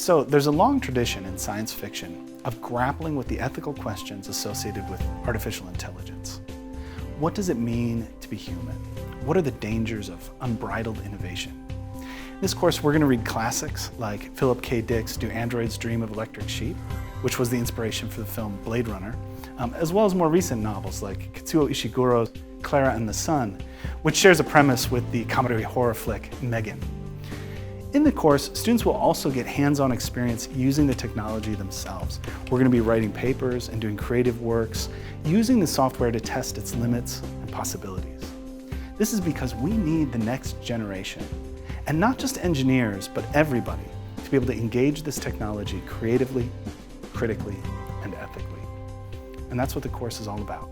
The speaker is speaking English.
So there's a long tradition in science fiction of grappling with the ethical questions associated with artificial intelligence. What does it mean to be human? What are the dangers of unbridled innovation? In this course, we're going to read classics like Philip K. Dick's Do Androids Dream of Electric Sheep, which was the inspiration for the film Blade Runner, as well as more recent novels like Katsuo Ishiguro's Clara and the Sun, which shares a premise with the comedy horror flick Megan. In the course, students will also get hands-on experience using the technology themselves. We're going to be writing papers and doing creative works, using the software to test its limits and possibilities. This is because we need the next generation, and not just engineers, but everybody, to be able to engage this technology creatively, critically, and ethically. And that's what the course is all about.